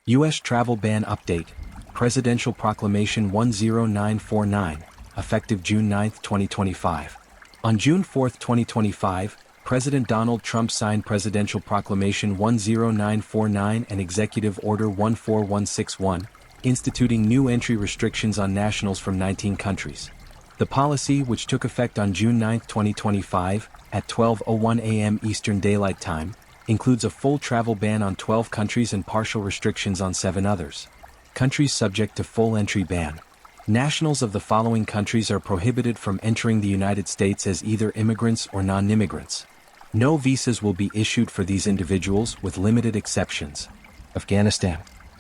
U.S. Travel Ban Update, Presidential Proclamation 10949, effective June 9, 2025. On June 4, 2025, President Donald Trump signed Presidential Proclamation 10949 and Executive Order 14161, instituting new entry restrictions on nationals from 19 countries. The policy, which took effect on June 9, 2025, at 12:01 a.m. Eastern Daylight Time, includes a full travel ban on 12 countries and partial restrictions on 7 others. Countries subject to full entry ban. Nationals of the following countries are prohibited from entering the United States as either immigrants or non-immigrants. No visas will be issued for these individuals with limited exceptions. Afghanistan,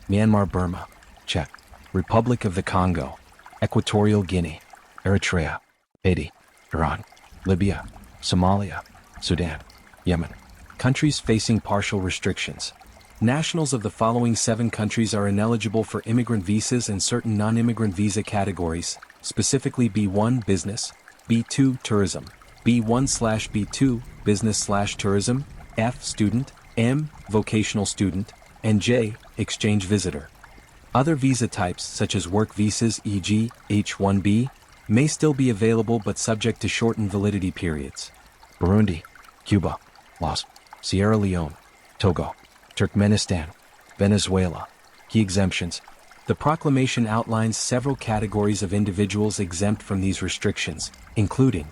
Myanmar, Burma, Czech Republic of the Congo, Equatorial Guinea, Eritrea, Haiti, Iran, Libya, Somalia, Sudan, Yemen. Countries facing partial restrictions. Nationals of the following 7 countries are ineligible for immigrant visas and certain non-immigrant visa categories, specifically B1 Business, B2 Tourism, B1/B2 Business/Tourism, F Student, M Vocational Student, and J Exchange Visitor. Other visa types such as work visas e.g. H-1B may still be available but subject to shortened validity periods. Burundi, Cuba, Laos, Sierra Leone, Togo, Turkmenistan, Venezuela. Key exemptions. The proclamation outlines several categories of individuals exempt from these restrictions, including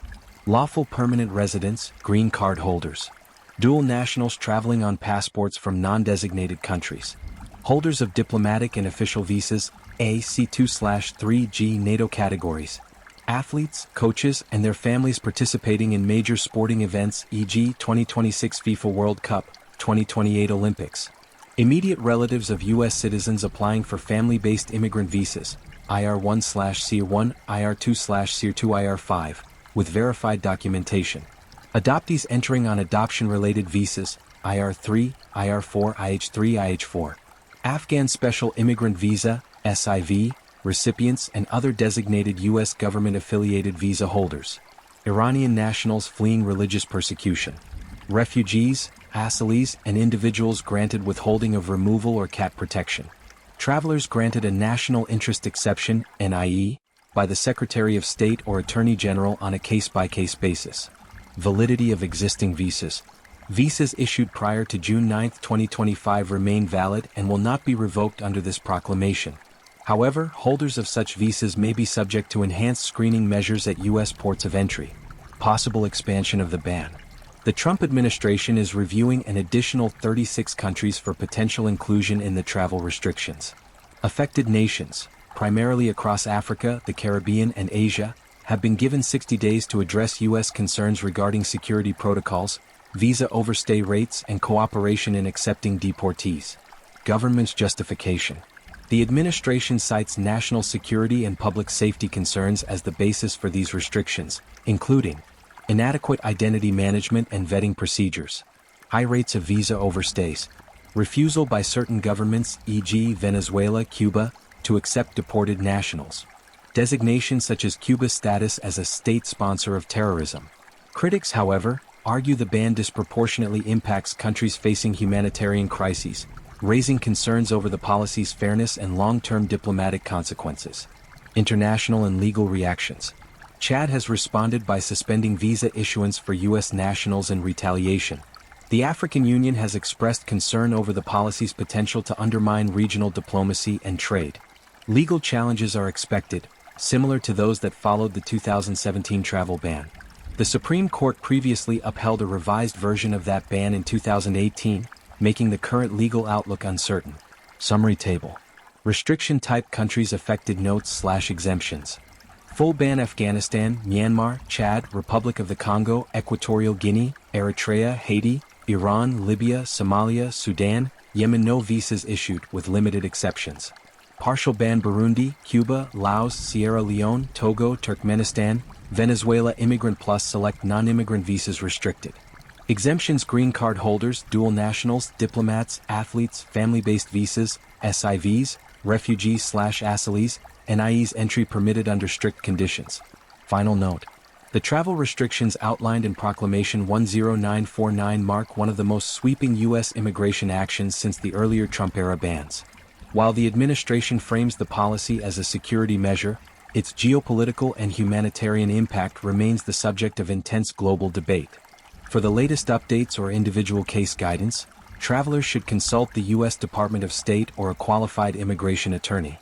lawful permanent residents, green card holders, dual nationals traveling on passports from non-designated countries, holders of diplomatic and official visas, A C2/3G NATO categories, athletes, coaches, and their families participating in major sporting events e.g. 2026 FIFA World Cup, 2028 Olympics. Immediate relatives of U.S. citizens applying for family-based immigrant visas, IR1/CR1, IR2/CR2, IR5, with verified documentation. Adoptees entering on adoption-related visas, IR3, IR4, IH3, IH4. Afghan Special Immigrant Visa, SIV, recipients and other designated U.S. government-affiliated visa holders. Iranian nationals fleeing religious persecution. Refugees, asylees, and individuals granted withholding of removal or cat protection. Travelers granted a national interest exception, NIE, by the Secretary of State or Attorney General on a case-by-case basis. Validity of existing visas. Visas issued prior to June 9, 2025 remain valid and will not be revoked under this proclamation. However, holders of such visas may be subject to enhanced screening measures at U.S. ports of entry. Possible expansion of the ban. The Trump administration is reviewing an additional 36 countries for potential inclusion in the travel restrictions. Affected nations, primarily across Africa, the Caribbean, and Asia, have been given 60 days to address U.S. concerns regarding security protocols, visa overstay rates, and cooperation in accepting deportees. Government's justification. The administration cites national security and public safety concerns as the basis for these restrictions, including inadequate identity management and vetting procedures, high rates of visa overstays, refusal by certain governments, e.g. Venezuela, Cuba, to accept deported nationals, designation such as Cuba's status as a state sponsor of terrorism. Critics, however, argue the ban disproportionately impacts countries facing humanitarian crises, raising concerns over the policy's fairness and long-term diplomatic consequences. International and legal reactions. Chad has responded by suspending visa issuance for U.S. nationals in retaliation. The African Union has expressed concern over the policy's potential to undermine regional diplomacy and trade. Legal challenges are expected, similar to those that followed the 2017 travel ban. The Supreme Court previously upheld a revised version of that ban in 2018, making the current legal outlook uncertain. Summary table. Restriction type countries affected notes/exemptions. Full ban Afghanistan, Myanmar, Chad, Republic of the Congo, Equatorial Guinea, Eritrea, Haiti, Iran, Libya, Somalia, Sudan, Yemen. No visas issued with limited exceptions. Partial ban Burundi, Cuba, Laos, Sierra Leone, Togo, Turkmenistan, Venezuela. Immigrant plus select non-immigrant visas restricted. Exemptions green card holders, dual nationals, diplomats, athletes, family-based visas, SIVs, refugees/asylees, NIEs entry permitted under strict conditions. Final note. The travel restrictions outlined in Proclamation 10949 mark one of the most sweeping U.S. immigration actions since the earlier Trump-era bans. While the administration frames the policy as a security measure, its geopolitical and humanitarian impact remains the subject of intense global debate. For the latest updates or individual case guidance, travelers should consult the U.S. Department of State or a qualified immigration attorney.